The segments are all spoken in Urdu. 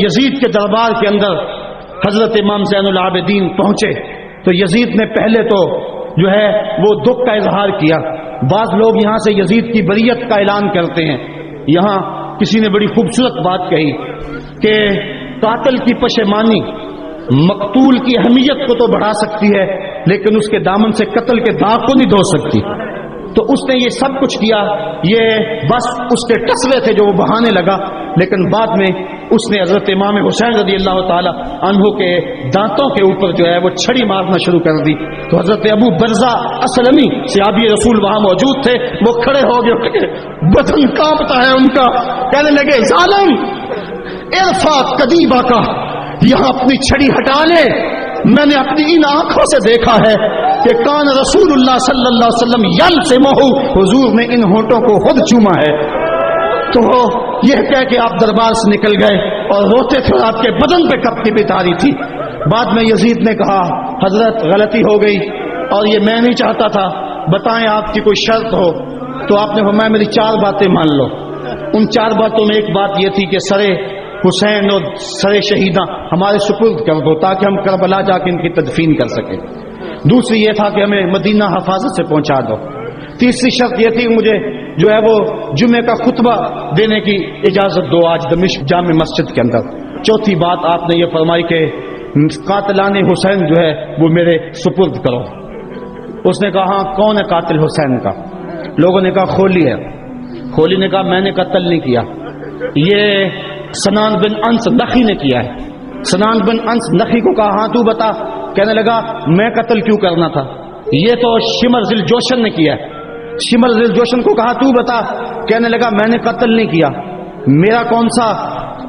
یزید کے دربار کے اندر حضرت امام زین العابدین پہنچے تو یزید نے پہلے تو جو ہے وہ دکھ کا اظہار کیا. بعض لوگ یہاں سے یزید کی بریت کا اعلان کرتے ہیں. یہاں کسی نے بڑی خوبصورت بات کہی کہ قاتل کی پشیمانی مقتول کی اہمیت کو تو بڑھا سکتی ہے لیکن اس کے دامن سے قتل کے داغ کو نہیں دھو سکتی. تو اس نے یہ سب کچھ کیا، یہ بس اس کے ٹسوے تھے جو وہ بہانے لگا، لیکن بعد میں اس نے حضرت امام حسین رضی اللہ تعالی عنہ کے دانتوں کے اوپر جو ہے وہ چھڑی مارنا شروع کر دی. تو حضرت ابو برزہ اسلمی صحابی رسول وہاں موجود تھے، وہ کھڑے ہو گئے، بدن کانپتا ہے ان کا، کہنے لگے ظالم ارفع قدیبہ کا، یہاں اپنی چھڑی ہٹا لے. میں نے اپنی ان آنکھوں سے دیکھا ہے کہ کان رسول اللہ صلی اللہ علیہ وسلم یلسمہ، حضور نے ان ہونٹوں کو خود چوما ہے. تو یہ کہہ کہ آپ دربار سے نکل گئے اور روتے تھے اور آپ کے بدن پہ کپڑی بھی تاری تھی. بعد میں یزید نے کہا حضرت غلطی ہو گئی اور یہ میں نہیں چاہتا تھا، بتائیں آپ کی کوئی شرط ہو. تو آپ نے فرمایا میری 4 باتیں مان لو. ان 4 باتوں میں ایک بات یہ تھی کہ سرے حسین اور سرے شہیداں ہمارے سپرد کر دو تاکہ ہم کربلا جا کے ان کی تدفین کر سکیں. دوسری یہ تھا کہ ہمیں مدینہ حفاظت سے پہنچا دو. تیسری شرط یہ تھی کہ مجھے جو ہے وہ جمعے کا خطبہ دینے کی اجازت دو آج دمشق جامع مسجد کے اندر. چوتھی بات آپ نے یہ فرمائی کہ قاتلان حسین جو ہے وہ میرے سپرد کرو. اس نے کہا ہاں کون ہے قاتل حسین کا؟ لوگوں نے کہا خولی ہے. خولی نے کہا میں نے قتل نہیں کیا، یہ سنان بن انس نخی نے کیا ہے. سنان بن انس نخی کو کہا ہاں تو بتا. کہنے لگا میں قتل کیوں کرنا تھا، یہ تو شمر ذل جوشن نے کیا ہے. شمر ذل جوشن کو کہا تو بتا. کہنے لگا میں نے قتل نہیں کیا، میرا کون سا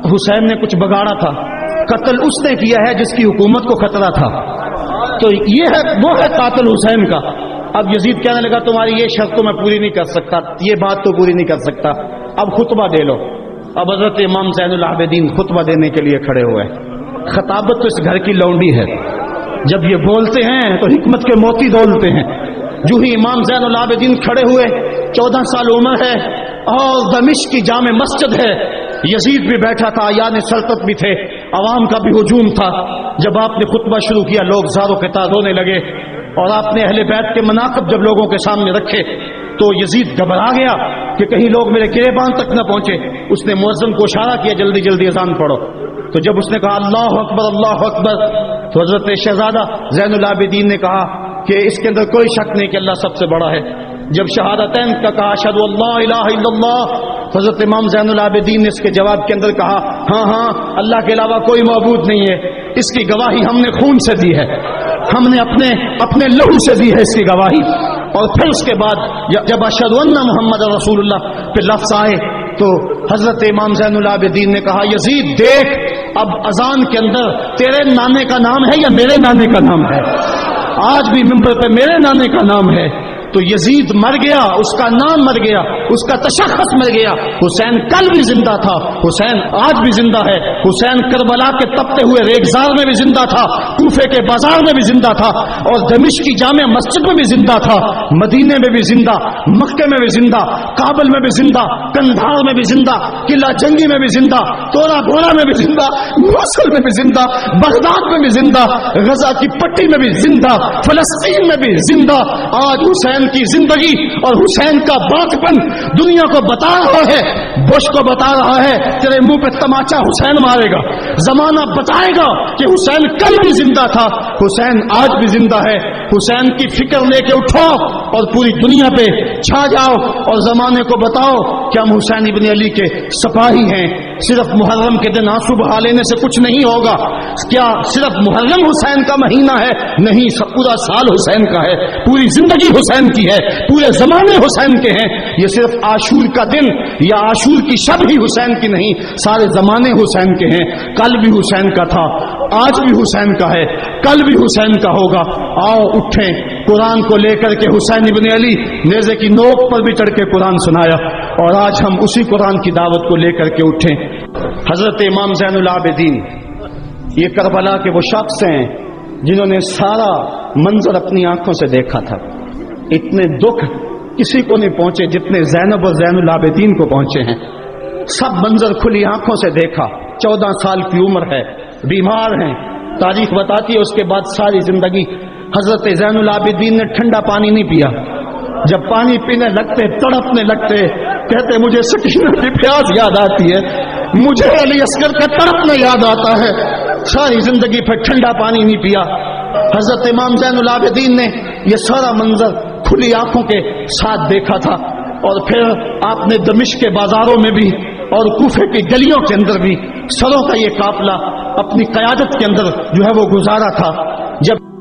حسین نے کچھ بگاڑا تھا، قتل اس نے کیا ہے جس کی حکومت کو خطرہ تھا. تو یہ ہے وہ ہے قاتل حسین کا. اب یزید کہنے لگا تمہاری یہ شرط تو میں پوری نہیں کر سکتا، یہ بات تو پوری نہیں کر سکتا، اب خطبہ دے لو. اب حضرت امام زین العابدین خطبہ دینے کے لیے کھڑے ہوئے. خطابت تو اس گھر کی لونڈی ہے، جب یہ بولتے ہیں تو حکمت کے موتی دولتے ہیں. جو ہی امام زین العابدین کھڑے ہوئے، 14 سال عمر ہے اور دمشق کی جامع مسجد ہے. یزید بھی بیٹھا تھا، یعنی سلطنت بھی تھے، عوام کا بھی ہجوم تھا. جب آپ نے خطبہ شروع کیا لوگ زار و قطار رونے لگے اور آپ نے اہل بیت کے مناقب جب لوگوں کے سامنے رکھے تو یزید گھبرا گیا کہ کہیں لوگ میرے گریبان تک نہ پہنچے. اس نے مؤذن کو اشارہ کیا جلدی جلدی اذان پڑھو. تو جب اس نے کہا اللہ اکبر اللہ اکبر تو حضرت شہزادہ زین العابدین نے کہا کہ اس کے اندر کوئی شک نہیں کہ اللہ سب سے بڑا ہے. جب شہادتین کا کہا اشہد اللہ الہ الا اللہ، حضرت امام زین العابدین نے اس کے جواب کے اندر کہا ہاں ہاں اللہ کے علاوہ کوئی معبود نہیں ہے، اس کی گواہی ہم نے خون سے دی ہے، ہم نے اپنے لہو سے دی ہے اس کی گواہی. اور پھر اس کے بعد جب اشہد ان محمد رسول اللہ پہ لفظ آئے تو حضرت امام زین العابدین نے کہا یزید دیکھ اب اذان کے اندر تیرے نانے کا نام ہے یا میرے نانے کا نام ہے؟ آج بھی منبر پہ میرے نانے کا نام ہے. تو یزید مر گیا، اس کا نام مر گیا، اس کا تشخص مر گیا. حسین کل بھی زندہ تھا، حسین آج بھی زندہ ہے. حسین کربلا کے تپتے ہوئے ریگزار میں بھی زندہ تھا، کوفے کے بازار میں بھی زندہ تھا، اور دمشق کی جامع مسجد میں بھی زندہ تھا، مدینے میں بھی زندہ، مکے میں بھی زندہ، کابل میں بھی زندہ، کندھار میں بھی زندہ، قلعہ جنگی میں بھی زندہ، تورا بورا میں بھی زندہ، موصل میں بھی زندہ، بغداد میں بھی زندہ، غزہ کی پٹی میں بھی زندہ، فلسطین میں بھی زندہ. آج حسین کی زندگی اور حسین کا باقپن دنیا کو بتا رہا ہے، بش کو بتا رہا ہے تیرے منہ پہ تماچا حسین مارے گا. زمانہ بتائے گا کہ حسین کل بھی زندہ تھا، حسین آج بھی زندہ ہے. حسین کی فکر لے کے اٹھو اور پوری دنیا پہ چھا جاؤ اور زمانے کو بتاؤ کہ ہم حسین ابن علی کے سپاہی ہیں. صرف محرم کے دن آنسو بہا لینے سے کچھ نہیں ہوگا. کیا صرف محرم حسین کا مہینہ ہے؟ نہیں، پورا سال حسین کا ہے، پوری زندگی حسین کی ہے، پورے زمانے حسین کے ہیں. یہ صرف عاشور کا دن یا عاشور کی شب ہی حسین کی نہیں، سارے زمانے حسین کے ہیں. کل بھی حسین کا تھا، آج بھی حسین کا ہے، کل بھی حسین کا ہوگا. آؤ اٹھیں، قرآن کو لے کر کے حسین ابن علی نیزے کی نوک پر بھی چڑھ کے قرآن سنایا اور آج ہم اسی قرآن کی دعوت کو لے کر کے اٹھیں. حضرت امام زین العابدین یہ کربلا کے وہ شخص ہیں جنہوں نے سارا منظر اپنی آنکھوں سے دیکھا تھا. اتنے دکھ کسی کو نہیں پہنچے جتنے زینب اور زین العابدین کو پہنچے ہیں. سب منظر کھلی آنکھوں سے دیکھا. 14 سال کی عمر ہے، بیمار ہیں، تاریخ بتاتی ہے اس کے بعد ساری زندگی حضرت زین العابدین نے ٹھنڈا پانی نہیں پیا. جب پانی پینے لگتے تڑپنے لگتے، کہتے مجھے سکینہ کی پیاس یاد آتی ہے، مجھے علی اصغر کا تڑپنا یاد آتا ہے. ساری زندگی پھر ٹھنڈا پانی نہیں پیا. حضرت امام زین العابدین نے یہ سارا منظر کھلی آنکھوں کے ساتھ دیکھا تھا، اور پھر آپ نے دمشق کے بازاروں میں بھی اور کوفے کی گلیوں کے اندر بھی سروں کا یہ قافلہ اپنی قیادت کے اندر جو ہے وہ گزارا تھا. جب